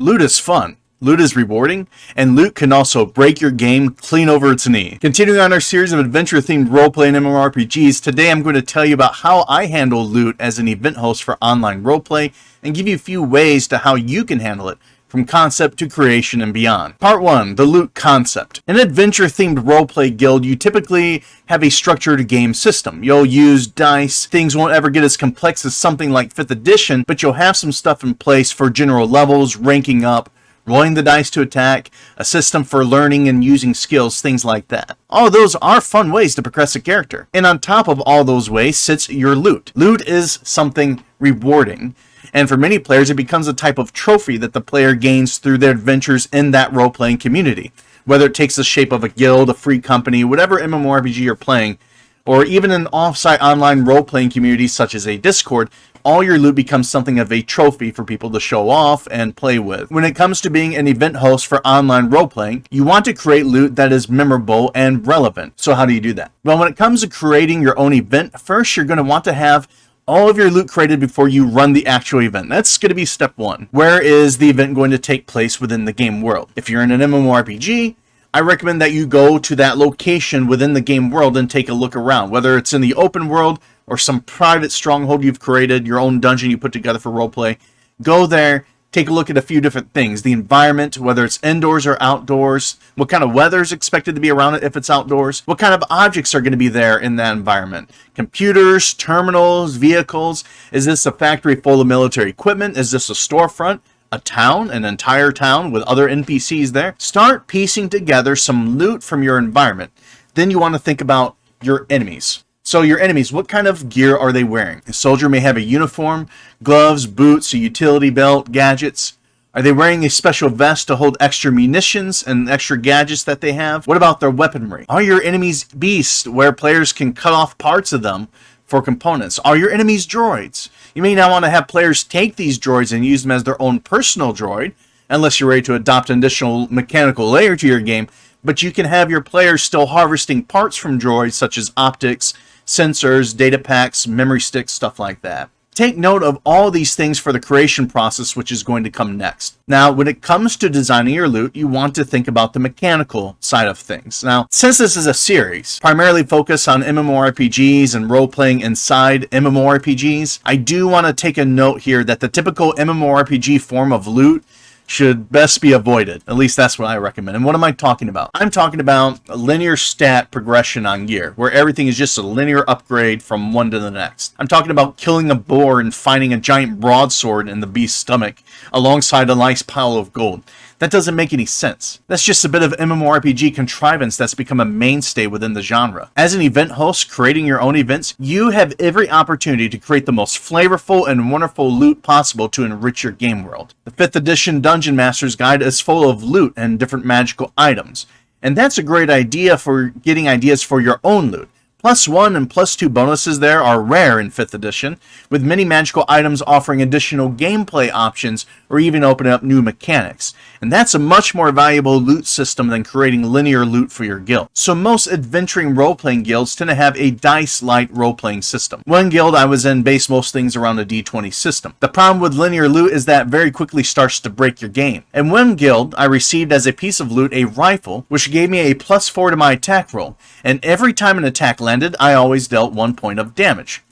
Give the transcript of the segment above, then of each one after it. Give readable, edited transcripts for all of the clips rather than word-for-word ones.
Loot is fun. Loot is rewarding, and loot can also break your game clean over its knee. Continuing on our series of adventure-themed role-playing MMORPGs, today I'm going to tell you about how I handle loot as an event host for online roleplay, and give you a few ways to how you can handle it, from concept to creation and beyond. Part 1, the loot concept. In an adventure-themed roleplay guild, you typically have a structured game system. You'll use dice, things won't ever get as complex as something like 5th edition, but you'll have some stuff in place for general levels, ranking up, rolling the dice to attack, a system for learning and using skills, things like that. All of those are fun ways to progress a character. And on top of all those ways sits your loot. Loot is something rewarding, and for many players it becomes a type of trophy that the player gains through their adventures in that role-playing community. Whether it takes the shape of a guild, a free company, whatever MMORPG you're playing, or even an off-site online role-playing community such as a Discord, all your loot becomes something of a trophy for people to show off and play with. When it comes to being an event host for online role-playing, you want to create loot that is memorable and relevant. So how do you do that? Well, when it comes to creating your own event, first you're going to want to have all of your loot created before you run the actual event. That's going to be step 1. Where is the event going to take place within the game world? If you're in an MMORPG, I recommend that you go to that location within the game world and take a look around, whether it's in the open world or some private stronghold you've created, your own dungeon you put together for roleplay. Go there, take a look at a few different things. The environment, whether it's indoors or outdoors, what kind of weather is expected to be around it if it's outdoors, what kind of objects are going to be there in that environment. Computers, terminals, vehicles. Is this a factory full of military equipment? Is this a storefront? A town, an entire town with other NPCs there? Start piecing together some loot from your environment. Then you want to think about your enemies. So your enemies, what kind of gear are they wearing? A soldier may have a uniform, gloves, boots, a utility belt, gadgets. Are they wearing a special vest to hold extra munitions and extra gadgets that they have? What about their weaponry? Are your enemies beasts where players can cut off parts of them for components? Are your enemies droids? You may not want to have players take these droids and use them as their own personal droid, unless you're ready to adopt an additional mechanical layer to your game, but you can have your players still harvesting parts from droids such as optics, sensors, data packs, memory sticks, stuff like that. Take note of all these things for the creation process, which is going to come next. Now, when it comes to designing your loot, you want to think about the mechanical side of things. Now, since this is a series, primarily focused on MMORPGs and role-playing inside MMORPGs, I do want to take a note here that the typical MMORPG form of loot should best be avoided. At least that's what I recommend. And what am I talking about? I'm talking about a linear stat progression on gear, where everything is just a linear upgrade from one to the next. I'm talking about killing a boar and finding a giant broadsword in the beast's stomach alongside a nice pile of gold. That doesn't make any sense. That's just a bit of MMORPG contrivance that's become a mainstay within the genre. As an event host creating your own events, you have every opportunity to create the most flavorful and wonderful loot possible to enrich your game world. The 5th edition Dungeon Master's Guide is full of loot and different magical items, and that's a great idea for getting ideas for your own loot. +1 and +2 bonuses there are rare in 5th edition, with many magical items offering additional gameplay options or even opening up new mechanics. And that's a much more valuable loot system than creating linear loot for your guild. So most adventuring role-playing guilds tend to have a dice-light role-playing system. One guild I was in based most things around a D20 system. The problem with linear loot is that very quickly starts to break your game. In one guild, I received as a piece of loot a rifle, which gave me a +4 to my attack roll, and every time an attack landed, I always dealt 1 point of damage.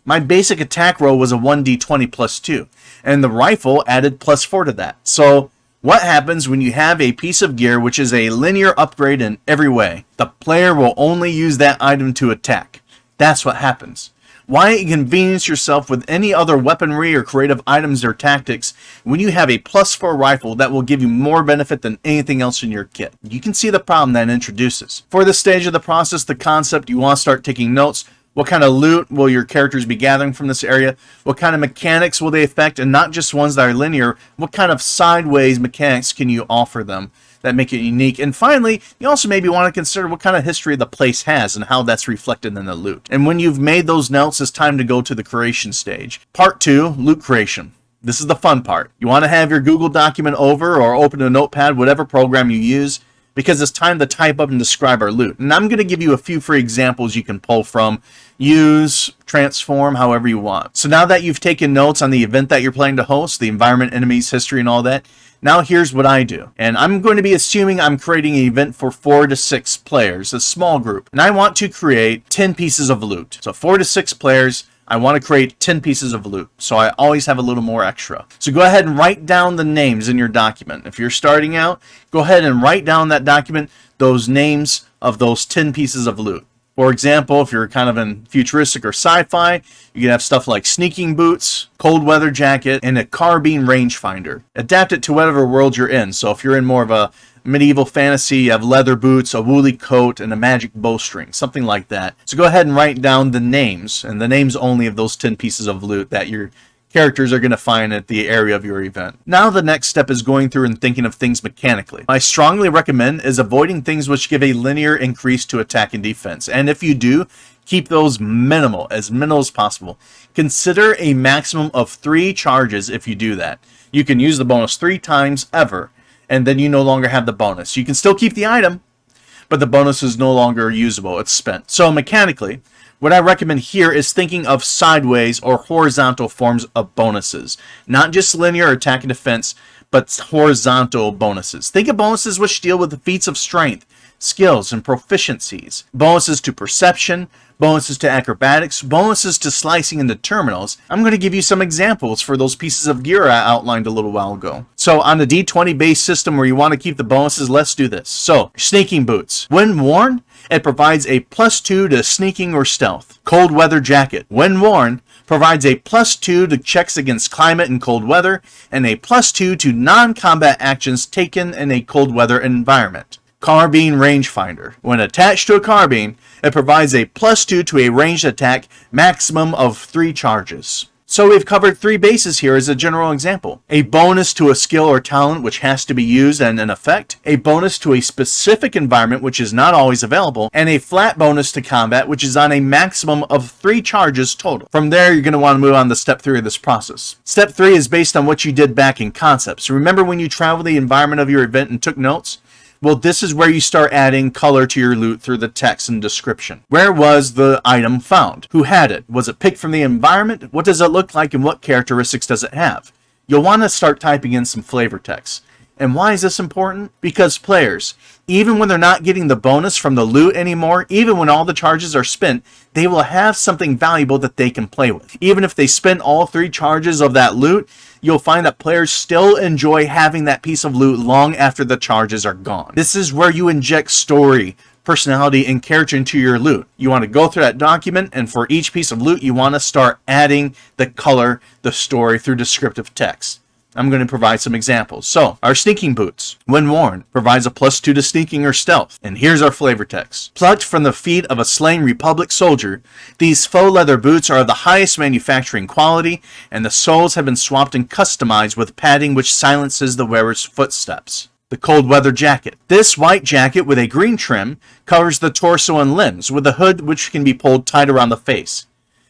My basic attack roll was a 1d20 +2, and the rifle added +4 to that. So what happens when you have a piece of gear which is a linear upgrade in every way? The player will only use that item to attack. That's what happens. Why inconvenience yourself with any other weaponry or creative items or tactics when you have a +4 rifle that will give you more benefit than anything else in your kit? You can see the problem that introduces. For this stage of the process, the concept, you want to start taking notes. What kind of loot will your characters be gathering from this area? What kind of mechanics will they affect? And not just ones that are linear, what kind of sideways mechanics can you offer them that make it unique? And finally, you also maybe want to consider what kind of history the place has and how that's reflected in the loot. And when you've made those notes, it's time to go to the creation stage. Part 2, loot creation. This is the fun part. You want to have your Google document over or open a notepad, whatever program you use, because it's time to type up and describe our loot. And I'm going to give you a few free examples you can pull from, use, transform, however you want. So now that you've taken notes on the event that you're planning to host, the environment, enemies, history, and all that, Now here's what I do, and I'm going to be assuming I'm creating an event for 4 to 6 players, a small group, and I want to create 10 pieces of loot. So 4 to 6 players, I want to create 10 pieces of loot, so I always have a little more extra. So go ahead and write down the names in your document. If you're starting out, go ahead and write down that document, those names of those 10 pieces of loot. For example, if you're kind of in futuristic or sci-fi, you can have stuff like sneaking boots, cold weather jacket, and a carbine rangefinder. Adapt it to whatever world you're in. So if you're in more of a medieval fantasy, you have leather boots, a woolly coat, and a magic bowstring, something like that. So go ahead and write down the names, and the names only of those 10 pieces of loot that your characters are going to find at the area of your event. Now the next step is going through and thinking of things mechanically. I strongly recommend is avoiding things which give a linear increase to attack and defense. And if you do, keep those minimal as possible. Consider a maximum of 3 charges if you do that. You can use the bonus 3 times ever, and then you no longer have the bonus. You can still keep the item, but the bonus is no longer usable. It's spent. So mechanically, what I recommend here is thinking of sideways or horizontal forms of bonuses. Not just linear attack and defense, but horizontal bonuses. Think of bonuses which deal with the feats of strength, skills, and proficiencies. Bonuses to perception, bonuses to acrobatics, bonuses to slicing into terminals. I'm going to give you some examples for those pieces of gear I outlined a little while ago. So on the D20 based system where you want to keep the bonuses, let's do this. So sneaking boots. When worn, it provides a +2 to sneaking or stealth. Cold weather jacket. When worn, provides a +2 to checks against climate and cold weather, and a +2 to non-combat actions taken in a cold weather environment. Carbine rangefinder. When attached to a carbine, it provides a +2 to a ranged attack, maximum of 3 charges. So we've covered 3 bases here as a general example. A bonus to a skill or talent which has to be used and an effect, a bonus to a specific environment which is not always available, and a flat bonus to combat which is on a maximum of 3 charges total. From there, you're going to want to move on to step 3 of this process. Step 3 is based on what you did back in concepts. Remember when you traveled the environment of your event and took notes? Well, this is where you start adding color to your loot through the text and description. Where was the item found? Who had it? Was it picked from the environment? What does it look like and what characteristics does it have? You'll want to start typing in some flavor text. And why is this important? Because players, even when they're not getting the bonus from the loot anymore, even when all the charges are spent, they will have something valuable that they can play with. Even if they spend all 3 charges of that loot, you'll find that players still enjoy having that piece of loot long after the charges are gone. This is where you inject story, personality, and character into your loot. You want to go through that document, and for each piece of loot, you want to start adding the color, the story through descriptive text. I'm going to provide some examples. So, our sneaking boots, when worn, provides a +2 to sneaking or stealth. And here's our flavor text. Plucked from the feet of a slain Republic soldier, these faux leather boots are of the highest manufacturing quality, and the soles have been swapped and customized with padding which silences the wearer's footsteps. The cold weather jacket. This white jacket with a green trim covers the torso and limbs, with a hood which can be pulled tight around the face.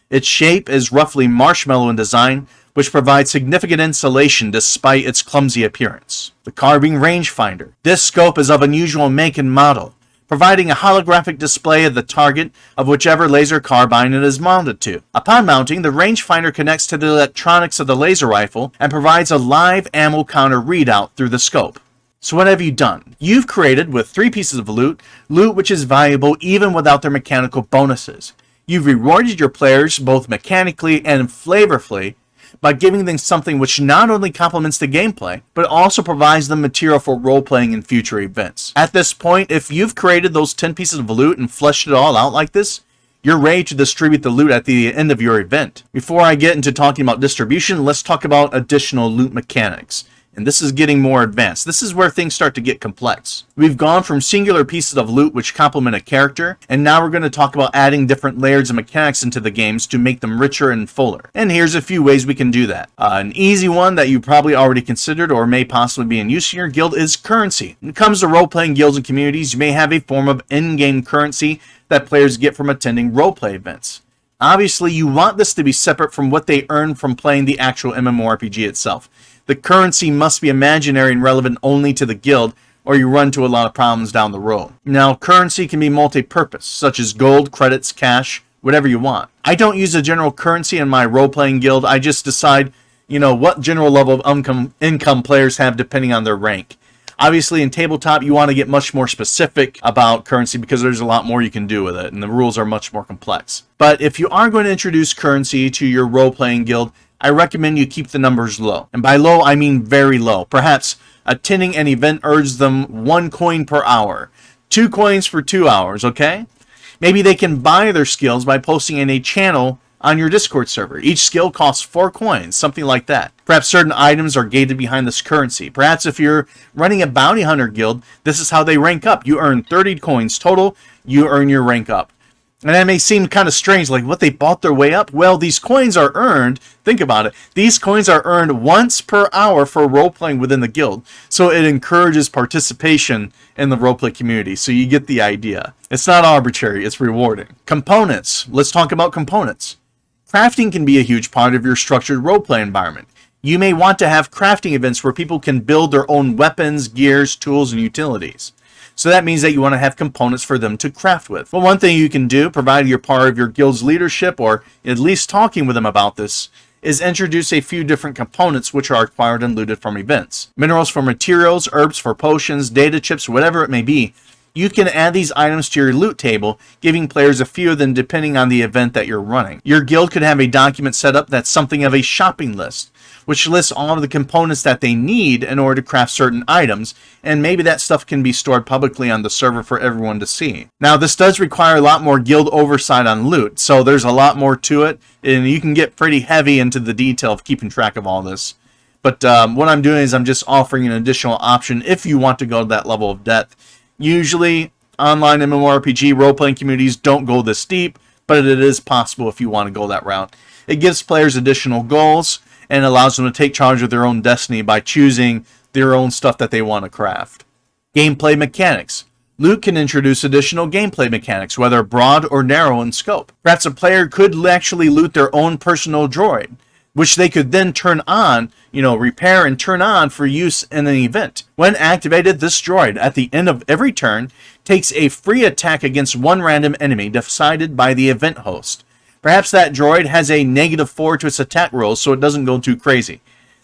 Its shape is roughly marshmallow in design, which provides significant insulation despite its clumsy appearance. The carbine rangefinder. This scope is of unusual make and model, providing a holographic display of the target of whichever laser carbine it is mounted to. Upon mounting, the rangefinder connects to the electronics of the laser rifle and provides a live ammo counter readout through the scope. So what have you done? You've created, with 3 pieces of loot which is valuable even without their mechanical bonuses. You've rewarded your players both mechanically and flavorfully by giving them something which not only complements the gameplay, but also provides them material for role-playing in future events. At this point, if you've created those 10 pieces of loot and fleshed it all out like this, you're ready to distribute the loot at the end of your event. Before I get into talking about distribution, let's talk about additional loot mechanics. And this is getting more advanced. This is where things start to get complex. We've gone from singular pieces of loot which complement a character, and now we're going to talk about adding different layers of mechanics into the games to make them richer and fuller. And here's a few ways we can do that. An easy one that you probably already considered or may possibly be in use in your guild is currency. When it comes to role-playing guilds and communities, you may have a form of in-game currency that players get from attending roleplay events. Obviously, you want this to be separate from what they earn from playing the actual MMORPG itself. The currency must be imaginary and relevant only to the guild, or you run into a lot of problems down the road. Now, currency can be multi-purpose, such as gold, credits, cash, whatever you want. I don't use a general currency in my role-playing guild. I just decide what general level of income players have depending on their rank. Obviously, in tabletop, you want to get much more specific about currency because there's a lot more you can do with it, and the rules are much more complex. But if you are going to introduce currency to your role-playing guild, I recommend you keep the numbers low. And by low, I mean very low. Perhaps attending an event earns them 1 coin per hour. 2 coins for 2 hours, okay? Maybe they can buy their skills by posting in a channel on your Discord server. Each skill costs 4 coins, something like that. Perhaps certain items are gated behind this currency. Perhaps if you're running a bounty hunter guild, this is how they rank up. You earn 30 coins total, you earn your rank up. And that may seem kind of strange, like what, they bought their way up? Well, these coins are earned, think about it, these coins are earned once per hour for role-playing within the guild. So it encourages participation in the roleplay community, so you get the idea. It's not arbitrary, it's rewarding. Components. Let's talk about components. Crafting can be a huge part of your structured roleplay environment. You may want to have crafting events where people can build their own weapons, gears, tools, and utilities. So that means that you want to have components for them to craft with. Well, one thing you can do, provided you're part of your guild's leadership or at least talking with them about this, is introduce a few different components which are acquired and looted from events. Minerals for materials, herbs for potions, data chips, whatever it may be. You can add these items to your loot table, giving players a few of them depending on the event that you're running. Your guild could have a document set up that's something of a shopping list, which lists all of the components that they need in order to craft certain items, and maybe that stuff can be stored publicly on the server for everyone to see. Now, this does require a lot more guild oversight on loot, so there's a lot more to it, and you can get pretty heavy into the detail of keeping track of all this. But what I'm doing is I'm just offering an additional option if you want to go to that level of depth. Usually, online MMORPG role-playing communities don't go this deep, but it is possible if you want to go that route. It gives players additional goals and allows them to take charge of their own destiny by choosing their own stuff that they want to craft. Gameplay mechanics. Loot can introduce additional gameplay mechanics, whether broad or narrow in scope. Perhaps a player could actually loot their own personal droid, which they could then turn on, repair and turn on for use in an event. When activated, this droid, at the end of every turn, takes a free attack against one random enemy decided by the event host. Perhaps that droid has a -4 to its attack rolls, so it doesn't go too crazy.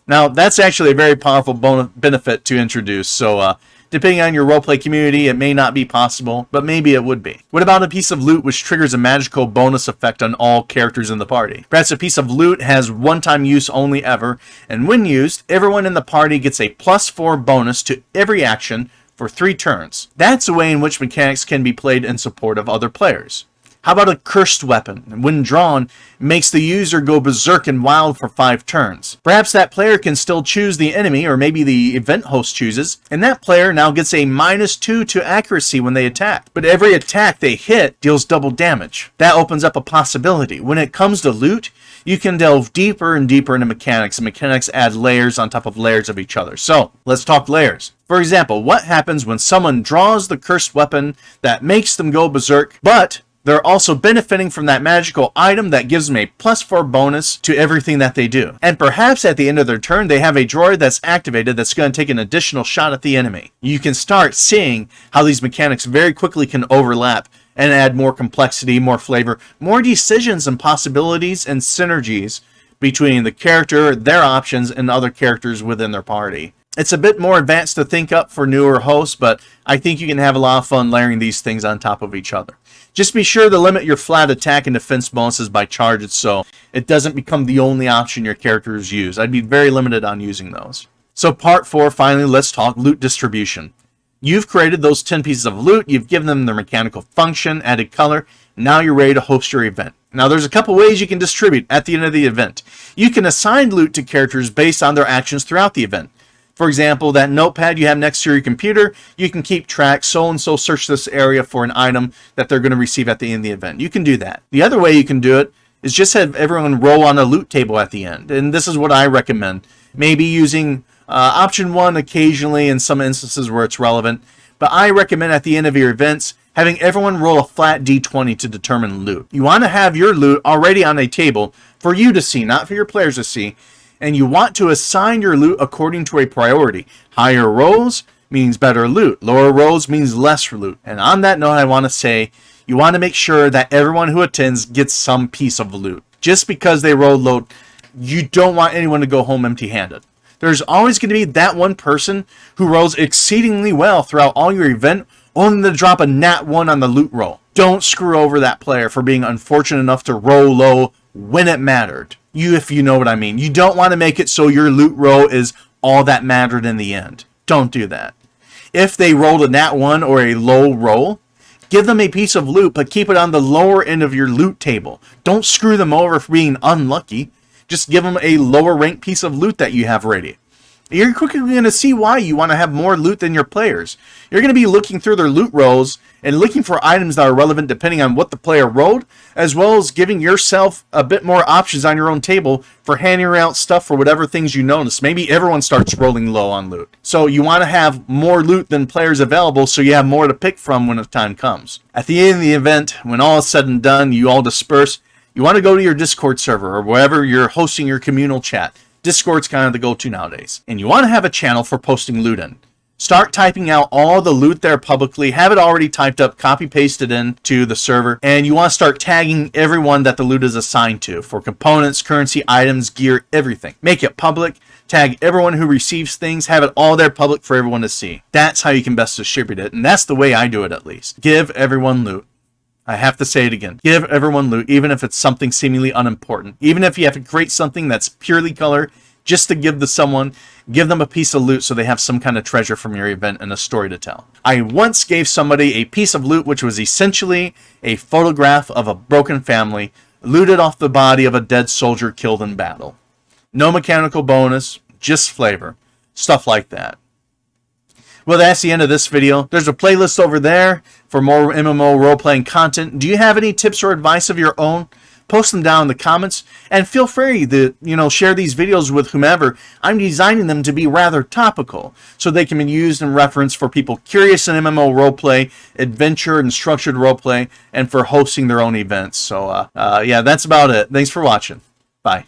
Now, that's actually a very powerful benefit to introduce, so depending on your roleplay community, it may not be possible, but maybe it would be. What about a piece of loot which triggers a magical bonus effect on all characters in the party? Perhaps a piece of loot has one-time use only ever, and when used, everyone in the party gets a +4 bonus to every action for 3 turns. That's a way in which mechanics can be played in support of other players. How about a cursed weapon? When drawn, it makes the user go berserk and wild for 5 turns. Perhaps that player can still choose the enemy, or maybe the event host chooses, and that player now gets a -2 to accuracy when they attack. But every attack they hit deals double damage. That opens up a possibility. When it comes to loot, you can delve deeper and deeper into mechanics, and mechanics add layers on top of layers of each other. So, let's talk layers. For example, what happens when someone draws the cursed weapon that makes them go berserk, but they're also benefiting from that magical item that gives them a +4 bonus to everything that they do. And perhaps at the end of their turn, they have a droid that's activated that's going to take an additional shot at the enemy. You can start seeing how these mechanics very quickly can overlap and add more complexity, more flavor, more decisions and possibilities and synergies between the character, their options, and other characters within their party. It's a bit more advanced to think up for newer hosts, but I think you can have a lot of fun layering these things on top of each other. Just be sure to limit your flat attack and defense bonuses by charges so it doesn't become the only option your characters use. I'd be very limited on using those. So part 4, finally, let's talk loot distribution. You've created those 10 pieces of loot, you've given them their mechanical function, added color, and now you're ready to host your event. Now there's a couple ways you can distribute at the end of the event. You can assign loot to characters based on their actions throughout the event. For example, that notepad you have next to your computer, you can keep track, so-and-so search this area for an item that they're going to receive at the end of the event. You can do that. The other way you can do it is just have everyone roll on a loot table at the end. And this is what I recommend. Maybe using option 1 occasionally in some instances where it's relevant. But I recommend at the end of your events, having everyone roll a flat D20 to determine loot. You want to have your loot already on a table for you to see, not for your players to see. And you want to assign your loot according to a priority. Higher rolls means better loot. Lower rolls means less loot. And on that note, I want to say, you want to make sure that everyone who attends gets some piece of loot. Just because they roll low you don't want anyone to go home empty-handed. There's always going to be that one person who rolls exceedingly well throughout all your event, only to drop a nat 1 on the loot roll. Don't screw over that player for being unfortunate enough to roll low when it mattered. If you know what I mean. You don't want to make it so your loot roll is all that mattered in the end. Don't do that. If they rolled a nat 1 or a low roll, give them a piece of loot, but keep it on the lower end of your loot table. Don't screw them over for being unlucky. Just give them a lower ranked piece of loot that you have ready. You're quickly going to see why you want to have more loot than your players. You're going to be looking through their loot rolls and looking for items that are relevant depending on what the player rolled, as well as giving yourself a bit more options on your own table for handing out stuff for whatever things you notice. Maybe everyone starts rolling low on loot. So you want to have more loot than players available so you have more to pick from when the time comes. At the end of the event, when all is said and done, you all disperse. You want to go to your Discord server or wherever you're hosting your communal chat. Discord's kind of the go-to nowadays. And you want to have a channel for posting loot in. Start typing out all the loot there publicly. Have it already typed up, copy-pasted into the server. And you want to start tagging everyone that the loot is assigned to for components, currency, items, gear, everything. Make it public. Tag everyone who receives things. Have it all there public for everyone to see. That's how you can best distribute it. And that's the way I do it, at least. Give everyone loot. I have to say it again. Give everyone loot, even if it's something seemingly unimportant. Even if you have to create something that's purely color, just to give to someone, give them a piece of loot so they have some kind of treasure from your event and a story to tell. I once gave somebody a piece of loot which was essentially a photograph of a broken family looted off the body of a dead soldier killed in battle. No mechanical bonus, just flavor. Stuff like that. Well, that's the end of this video. There's a playlist over there for more MMO role-playing content. Do you have any tips or advice of your own? Post them down in the comments, and feel free to, share these videos with whomever. I'm designing them to be rather topical, so they can be used in reference for people curious in MMO roleplay, adventure and structured roleplay, and for hosting their own events. So, yeah, that's about it. Thanks for watching. Bye.